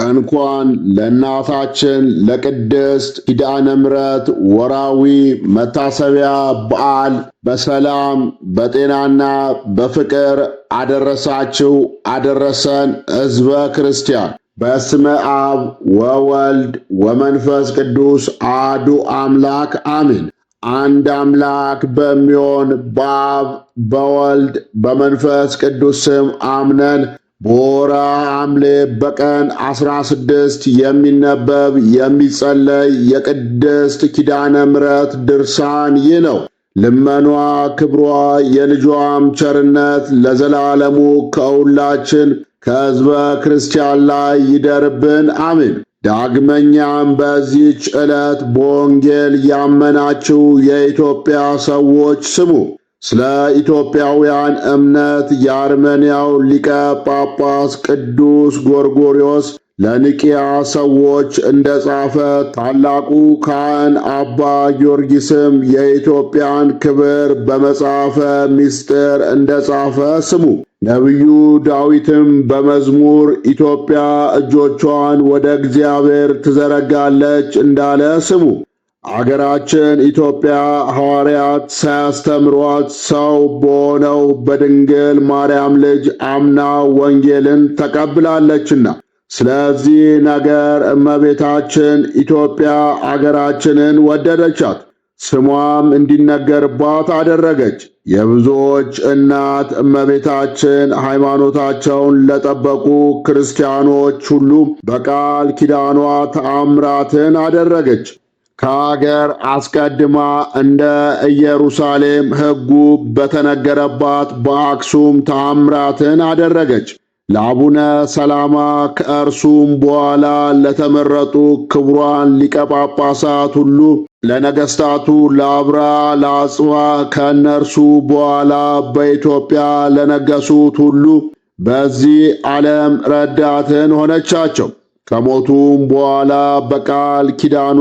እንኳን ለእናታችን ለቅድስት ኪዳነ ምሕረት ወራዊ መታሰቢያ በዓል በሰላም በጤናና በፍቅር አደረሳችሁ አደረሰን። ሕዝበ ክርስቲያን በስመ አብ ወወልድ ወመንፈስ ቅዱስ አሐዱ አምላክ አሜን። አንድ አምላክ በሚሆን በአብ በወልድ በመንፈስ ቅዱስ ስም አምነን በወርኃ ሐምሌ በቀን 16 የሚነበብ የሚጸለይ የቅድስት ኪዳነ ምሕረት ድርሳን ይህ ነው። ልመኗ ክብሯ የልጇም ቸርነት ለዘላለሙ ከሁላችን ከሕዝበ ክርስቲያን ላይ ይደርብን አሜን። ዳግመኛም በዚህች ዕለት በወንጌል ያመናችሁ የኢትዮጵያ ሰዎች ስሙ። ስለ ኢትዮጵያውያን እምነት የአርመንያው ሊቀ ጳጳስ ቅዱስ ጎርጎርዮስ ለኒቅያ ሰዎች እንደጻፈ ታላቁ ካህን አባ ጊዮርጊስም የኢትዮጵያን ክብር በመጽሐፈ ምስጢር እንደጻፈ ስሙ። ነቢዩ ዳዊትም በመዝሙር ኢትዮጵያ እጆቿን ወደ እግዚአብሔር ትዘረጋለች እንዳለ ስሙ። አገራችን ኢትዮጵያ ሐዋርያት ሳያስተምሯት ሰው በሆነው በድንግል ማርያም ልጅ አምና ወንጌልን ተቀብላለችና፣ ስለዚህ ነገር እመቤታችን ኢትዮጵያ አገራችንን ወደደቻት፣ ስሟም እንዲነገርባት አደረገች። የብዙዎች እናት እመቤታችን ሃይማኖታቸውን ለጠበቁ ክርስቲያኖች ሁሉ በቃል ኪዳኗ ተአምራትን አደረገች። ከአገር አስቀድማ እንደ ኢየሩሳሌም ሕጉ በተነገረባት በአክሱም ተአምራትን አደረገች። ለአቡነ ሰላማ ከእርሱም በኋላ ለተመረጡ ክቡራን ሊቀ ጳጳሳት ሁሉ፣ ለነገሥታቱ ለአብራ ለአጽዋ ከእነርሱ በኋላ በኢትዮጵያ ለነገሱት ሁሉ በዚህ ዓለም ረዳትን ሆነቻቸው። ከሞቱም በኋላ በቃል ኪዳኗ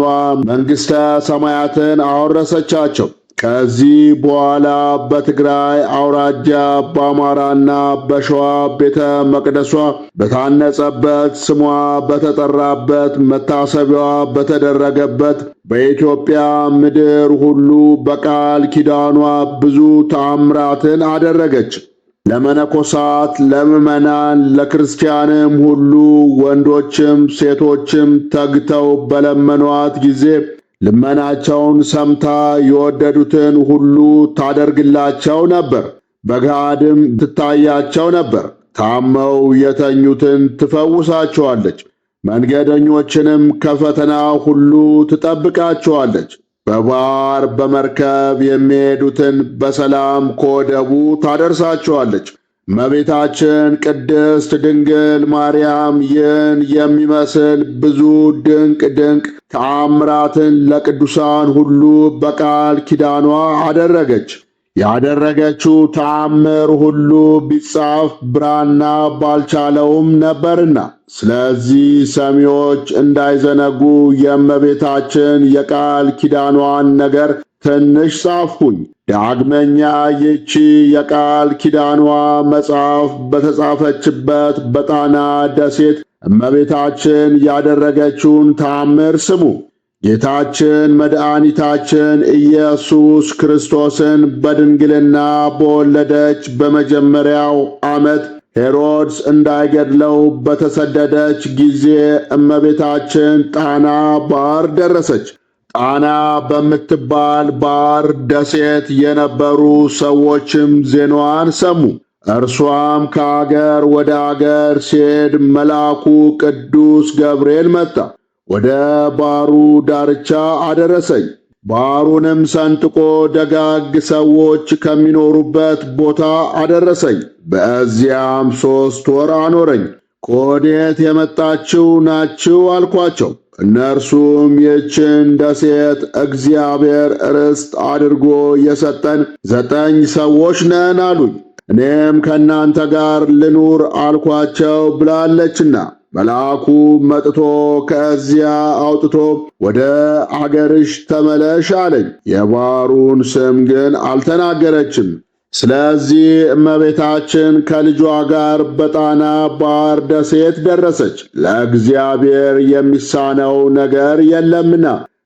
መንግሥተ ሰማያትን አወረሰቻቸው። ከዚህ በኋላ በትግራይ አውራጃ በአማራና በሸዋ ቤተ መቅደሷ በታነጸበት ስሟ በተጠራበት መታሰቢያዋ በተደረገበት በኢትዮጵያ ምድር ሁሉ በቃል ኪዳኗ ብዙ ተአምራትን አደረገች። ለመነኮሳት፣ ለምዕመናን፣ ለክርስቲያንም ሁሉ ወንዶችም ሴቶችም ተግተው በለመኗት ጊዜ ልመናቸውን ሰምታ የወደዱትን ሁሉ ታደርግላቸው ነበር። በገሃድም ትታያቸው ነበር። ታመው የተኙትን ትፈውሳቸዋለች። መንገደኞችንም ከፈተና ሁሉ ትጠብቃቸዋለች። በባሕር በመርከብ የሚሄዱትን በሰላም ከወደቡ ታደርሳቸዋለች። እመቤታችን ቅድስት ድንግል ማርያም ይህን የሚመስል ብዙ ድንቅ ድንቅ ተአምራትን ለቅዱሳን ሁሉ በቃል ኪዳኗ አደረገች። ያደረገችው ተአምር ሁሉ ቢጻፍ ብራና ባልቻለውም ነበርና፣ ስለዚህ ሰሚዎች እንዳይዘነጉ የእመቤታችን የቃል ኪዳኗን ነገር ትንሽ ጻፍሁኝ። ዳግመኛ ይህች የቃል ኪዳኗ መጽሐፍ በተጻፈችበት በጣና ደሴት እመቤታችን ያደረገችውን ተአምር ስሙ። ጌታችን መድኃኒታችን ኢየሱስ ክርስቶስን በድንግልና በወለደች በመጀመሪያው ዓመት ሄሮድስ እንዳይገድለው በተሰደደች ጊዜ እመቤታችን ጣና ባሕር ደረሰች። ጣና በምትባል ባሕር ደሴት የነበሩ ሰዎችም ዜናዋን ሰሙ። እርሷም ከአገር ወደ አገር ሲሄድ መልአኩ ቅዱስ ገብርኤል መጣ፣ ወደ ባሕሩ ዳርቻ አደረሰኝ። ባሕሩንም ሰንጥቆ ደጋግ ሰዎች ከሚኖሩበት ቦታ አደረሰኝ። በዚያም 3 ወር አኖረኝ። ከወዴት የመጣችሁ ናችሁ አልኳቸው። እነርሱም ይህችን ደሴት እግዚአብሔር ርስት አድርጎ የሰጠን 9 ሰዎች ነን አሉኝ። እኔም ከእናንተ ጋር ልኑር አልኳቸው ብላለችና፣ መልአኩ መጥቶ ከዚያ አውጥቶ ወደ አገርሽ ተመለሽ አለኝ። የባሕሩን ስም ግን አልተናገረችም። ስለዚህ እመቤታችን ከልጇ ጋር በጣና ባሕር ደሴት ደረሰች፣ ለእግዚአብሔር የሚሳነው ነገር የለምና።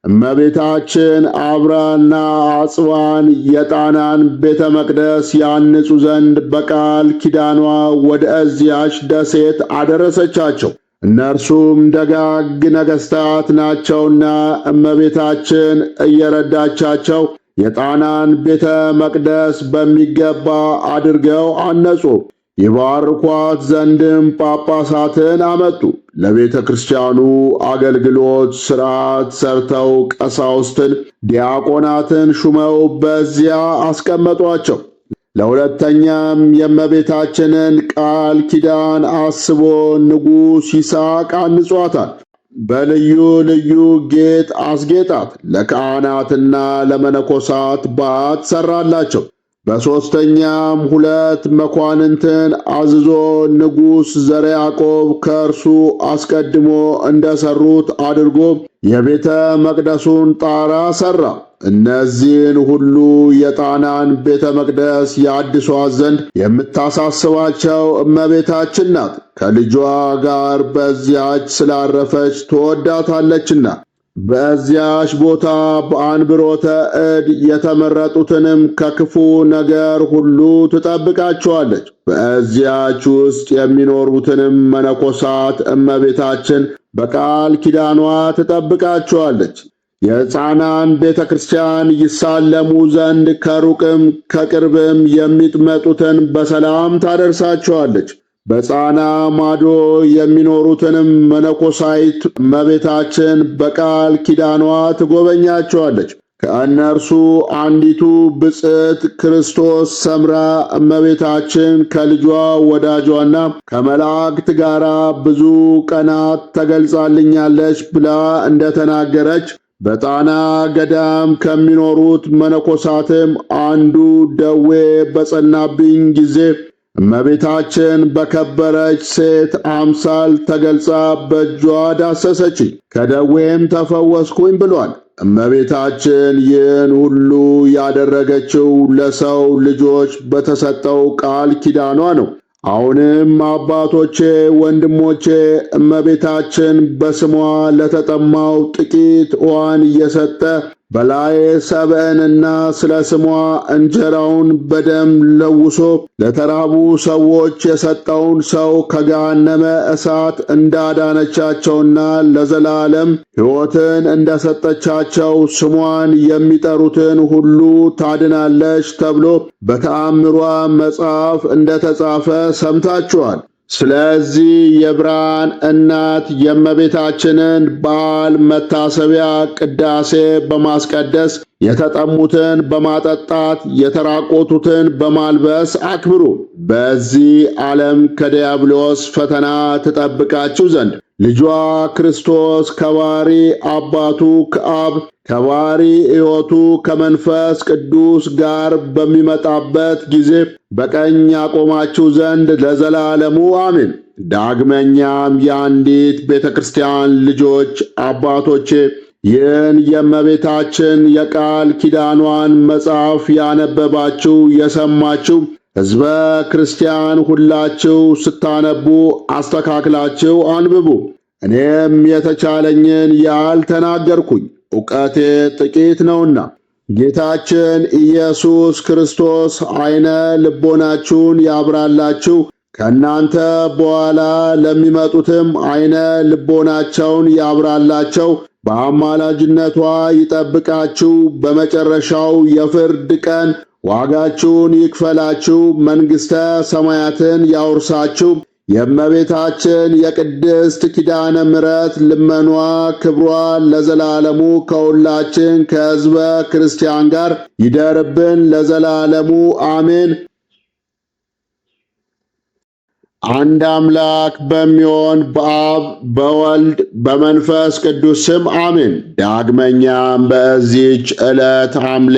እመቤታችን አብራና አጽዋን የጣናን ቤተ መቅደስ ያንጹ ዘንድ በቃል ኪዳኗ ወደ እዚያች ደሴት አደረሰቻቸው። እነርሱም ደጋግ ነገሥታት ናቸውና እመቤታችን እየረዳቻቸው የጣናን ቤተ መቅደስ በሚገባ አድርገው አነጹ። ይባርኳት ዘንድም ጳጳሳትን አመጡ። ለቤተ ክርስቲያኑ አገልግሎት ሥርዓት ሰርተው ቀሳውስትን፣ ዲያቆናትን ሹመው በዚያ አስቀመጧቸው። ለሁለተኛም የእመቤታችንን ቃል ኪዳን አስቦ ንጉሥ ይስሐቅ አንጿታል። በልዩ ልዩ ጌጥ አስጌጣት። ለካህናትና ለመነኮሳት ባት ሠራላቸው። በሦስተኛም 2 መኳንንትን አዝዞ ንጉሥ ዘረ ያዕቆብ ከእርሱ አስቀድሞ እንደሠሩት አድርጎ የቤተ መቅደሱን ጣራ ሠራ። እነዚህን ሁሉ የጣናን ቤተ መቅደስ ያድሷት ዘንድ የምታሳስባቸው እመቤታችን ናት። ከልጇ ጋር በዚያች ስላረፈች ትወዳታለችና። በዚያች ቦታ በአንብሮተ እድ የተመረጡትንም ከክፉ ነገር ሁሉ ትጠብቃቸዋለች። በዚያች ውስጥ የሚኖሩትንም መነኮሳት እመቤታችን በቃል ኪዳኗ ትጠብቃቸዋለች። የሕፃናን ቤተ ክርስቲያን ይሳለሙ ዘንድ ከሩቅም ከቅርብም የሚጥመጡትን በሰላም ታደርሳቸዋለች። በጻና ማዶ የሚኖሩትንም መነኮሳይት እመቤታችን በቃል ኪዳኗ ትጎበኛቸዋለች። ከእነርሱ አንዲቱ ብፅዕት ክርስቶስ ሰምራ እመቤታችን ከልጇ ወዳጇና ከመላእክት ጋር ብዙ ቀናት ተገልጻልኛለች ብላ እንደተናገረች በጣና ገዳም ከሚኖሩት መነኮሳትም አንዱ ደዌ በጸናብኝ ጊዜ እመቤታችን በከበረች ሴት አምሳል ተገልጻ በእጇ ዳሰሰችኝ፣ ከደዌም ተፈወስኩኝ ብሏል። እመቤታችን ይህን ሁሉ ያደረገችው ለሰው ልጆች በተሰጠው ቃል ኪዳኗ ነው። አሁንም አባቶቼ፣ ወንድሞቼ እመቤታችን በስሟ ለተጠማው ጥቂት ውሃን እየሰጠ በላይ ሰብዕንና ስለ ስሟ እንጀራውን በደም ለውሶ ለተራቡ ሰዎች የሰጠውን ሰው ከገሃነመ እሳት እንዳዳነቻቸውና ለዘላለም ሕይወትን እንደሰጠቻቸው ስሟን የሚጠሩትን ሁሉ ታድናለች ተብሎ በተአምሯ መጽሐፍ እንደተጻፈ ሰምታችኋል። ስለዚህ የብርሃን እናት የእመቤታችንን በዓል መታሰቢያ ቅዳሴ በማስቀደስ የተጠሙትን በማጠጣት የተራቆቱትን በማልበስ አክብሩ። በዚህ ዓለም ከዲያብሎስ ፈተና ትጠብቃችሁ ዘንድ ልጇ ክርስቶስ ከባሕሪ አባቱ ከአብ ከባሕሪ ሕይወቱ ከመንፈስ ቅዱስ ጋር በሚመጣበት ጊዜ በቀኝ ያቆማችሁ ዘንድ ለዘላለሙ አሜን። ዳግመኛም የአንዲት ቤተ ክርስቲያን ልጆች አባቶቼ ይህን የእመቤታችን የቃል ኪዳኗን መጽሐፍ ያነበባችሁ የሰማችሁ ሕዝበ ክርስቲያን ሁላችሁ ስታነቡ አስተካክላችሁ አንብቡ። እኔም የተቻለኝን ያህል ተናገርኩኝ፣ ዕውቀቴ ጥቂት ነውና። ጌታችን ኢየሱስ ክርስቶስ ዓይነ ልቦናችሁን ያብራላችሁ፣ ከእናንተ በኋላ ለሚመጡትም ዓይነ ልቦናቸውን ያብራላቸው፣ በአማላጅነቷ ይጠብቃችሁ፣ በመጨረሻው የፍርድ ቀን ዋጋችሁን ይክፈላችሁ፣ መንግሥተ ሰማያትን ያውርሳችሁ። የእመቤታችን የቅድስት ኪዳነ ምሕረት ልመኗ ክብሯ ለዘላለሙ ከሁላችን ከሕዝበ ክርስቲያን ጋር ይደርብን ለዘላለሙ አሜን። አንድ አምላክ በሚሆን በአብ በወልድ በመንፈስ ቅዱስ ስም አሜን። ዳግመኛም በዚህች ዕለት ሐምሌ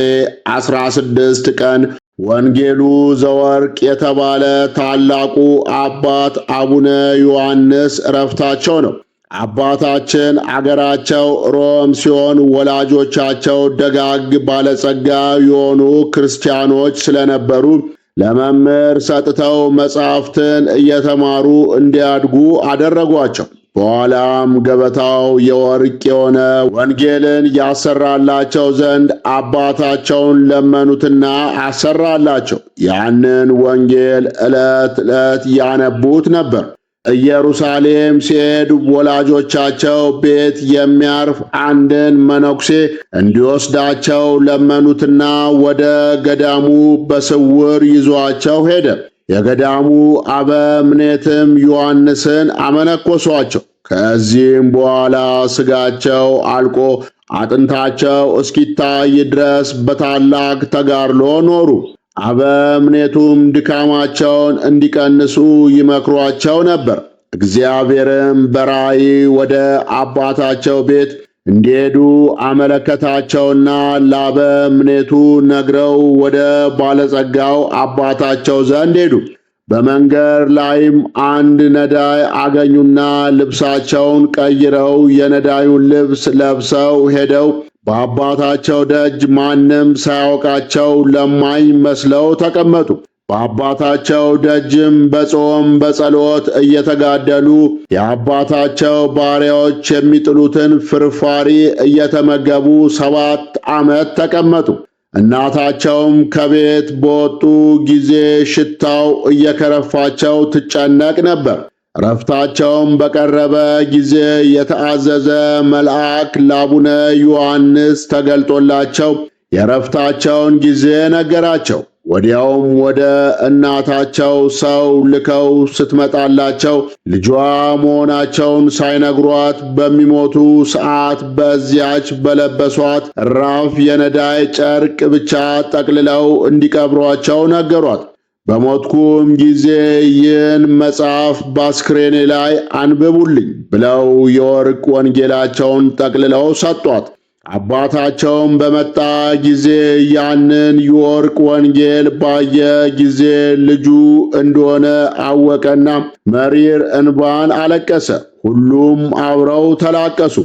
16 ቀን ወንጌሉ ዘወርቅ የተባለ ታላቁ አባት አቡነ ዮሐንስ ዕረፍታቸው ነው። አባታችን አገራቸው ሮም ሲሆን ወላጆቻቸው ደጋግ ባለጸጋ የሆኑ ክርስቲያኖች ስለነበሩ ለመምህር ሰጥተው መጻሕፍትን እየተማሩ እንዲያድጉ አደረጓቸው። በኋላም ገበታው የወርቅ የሆነ ወንጌልን ያሰራላቸው ዘንድ አባታቸውን ለመኑትና አሰራላቸው። ያንን ወንጌል ዕለት ዕለት ያነቡት ነበር። ኢየሩሳሌም ሲሄድ ወላጆቻቸው ቤት የሚያርፍ አንድን መነኩሴ እንዲወስዳቸው ለመኑትና ወደ ገዳሙ በስውር ይዟቸው ሄደ። የገዳሙ አበምኔትም ዮሐንስን አመነኮሷቸው። ከዚህም በኋላ ሥጋቸው አልቆ አጥንታቸው እስኪታይ ድረስ በታላቅ ተጋድሎ ኖሩ። አበምኔቱም ድካማቸውን እንዲቀንሱ ይመክሯቸው ነበር። እግዚአብሔርም በራእይ ወደ አባታቸው ቤት እንዲሄዱ አመለከታቸውና ለአበምኔቱ ነግረው ወደ ባለጸጋው አባታቸው ዘንድ ሄዱ። በመንገድ ላይም አንድ ነዳይ አገኙና ልብሳቸውን ቀይረው የነዳዩን ልብስ ለብሰው ሄደው በአባታቸው ደጅ ማንም ሳያውቃቸው ለማኝ መስለው ተቀመጡ። በአባታቸው ደጅም በጾም በጸሎት እየተጋደሉ የአባታቸው ባሪያዎች የሚጥሉትን ፍርፋሪ እየተመገቡ 7 ዓመት ተቀመጡ። እናታቸውም ከቤት በወጡ ጊዜ ሽታው እየከረፋቸው ትጨነቅ ነበር። ዕረፍታቸውም በቀረበ ጊዜ የተአዘዘ መልአክ ለአቡነ ዮሐንስ ተገልጦላቸው የዕረፍታቸውን ጊዜ ነገራቸው። ወዲያውም ወደ እናታቸው ሰው ልከው ስትመጣላቸው ልጇ መሆናቸውን ሳይነግሯት በሚሞቱ ሰዓት በዚያች በለበሷት ራፍ የነዳይ ጨርቅ ብቻ ጠቅልለው እንዲቀብሯቸው ነገሯት። በሞትኩም ጊዜ ይህን መጽሐፍ በአስክሬኔ ላይ አንብቡልኝ ብለው የወርቅ ወንጌላቸውን ጠቅልለው ሰጧት። አባታቸውም በመጣ ጊዜ ያንን የወርቅ ወንጌል ባየ ጊዜ ልጁ እንደሆነ አወቀና መሪር እንባን አለቀሰ። ሁሉም አብረው ተላቀሱ።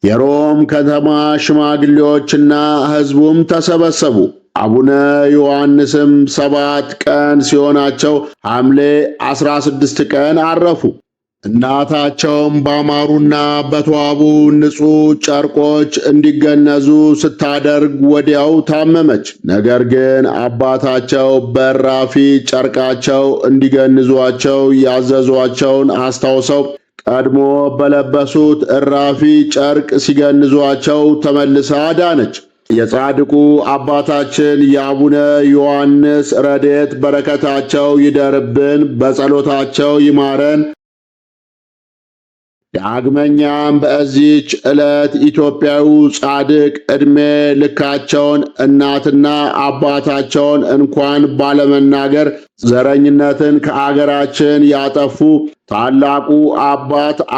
የሮም ከተማ ሽማግሌዎችና ሕዝቡም ተሰበሰቡ። አቡነ ዮሐንስም 7 ቀን ሲሆናቸው ሐምሌ 16 ቀን አረፉ። እናታቸውም ባማሩና በተዋቡ ንጹሕ ጨርቆች እንዲገነዙ ስታደርግ ወዲያው ታመመች። ነገር ግን አባታቸው በእራፊ ጨርቃቸው እንዲገንዟቸው ያዘዟቸውን አስታውሰው ቀድሞ በለበሱት እራፊ ጨርቅ ሲገንዟቸው ተመልሳ ዳነች። የጻድቁ አባታችን የአቡነ ዮሐንስ ረድኤት በረከታቸው ይደርብን፣ በጸሎታቸው ይማረን። ዳግመኛም በዚህች ዕለት ኢትዮጵያዊ ጻድቅ ዕድሜ ልካቸውን እናትና አባታቸውን እንኳን ባለመናገር ዘረኝነትን ከአገራችን ያጠፉ ታላቁ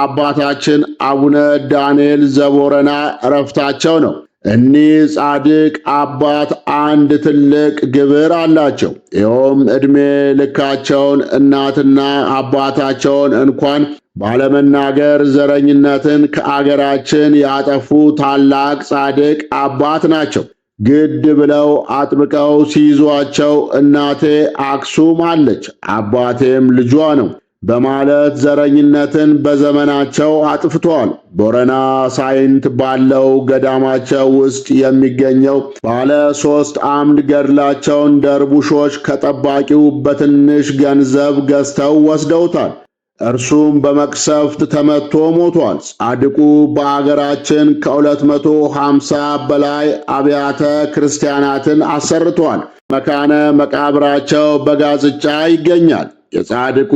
አባታችን አቡነ ዳንኤል ዘቦረና ዕረፍታቸው ነው። እኒህ ጻድቅ አባት አንድ ትልቅ ግብር አላቸው። ይኸውም ዕድሜ ልካቸውን እናትና አባታቸውን እንኳን ባለመናገር ዘረኝነትን ከአገራችን ያጠፉ ታላቅ ጻድቅ አባት ናቸው። ግድ ብለው አጥብቀው ሲይዟቸው እናቴ አክሱም አለች፣ አባቴም ልጇ ነው በማለት ዘረኝነትን በዘመናቸው አጥፍተዋል። ቦረና ሳይንት ባለው ገዳማቸው ውስጥ የሚገኘው ባለ 3 አምድ ገድላቸውን ደርቡሾች ከጠባቂው በትንሽ ገንዘብ ገዝተው ወስደውታል። እርሱም በመቅሰፍት ተመትቶ ሞቷል። ጻድቁ በአገራችን ከ250 በላይ አብያተ ክርስቲያናትን አሰርተዋል። መካነ መቃብራቸው በጋዝጫ ይገኛል። የጻድቁ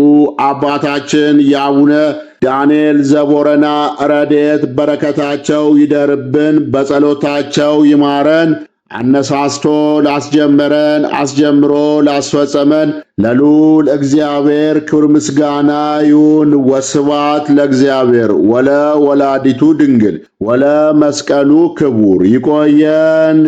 አባታችን የአቡነ ዳንኤል ዘቦረና ረድኤት በረከታቸው ይደርብን፣ በጸሎታቸው ይማረን። አነሳስቶ ላስጀመረን አስጀምሮ ላስፈጸመን ለልዑል እግዚአብሔር ክብር ምስጋና ይሁን። ወስብሐት ለእግዚአብሔር ወለ ወላዲቱ ድንግል ወለ መስቀሉ ክቡር። ይቆየን።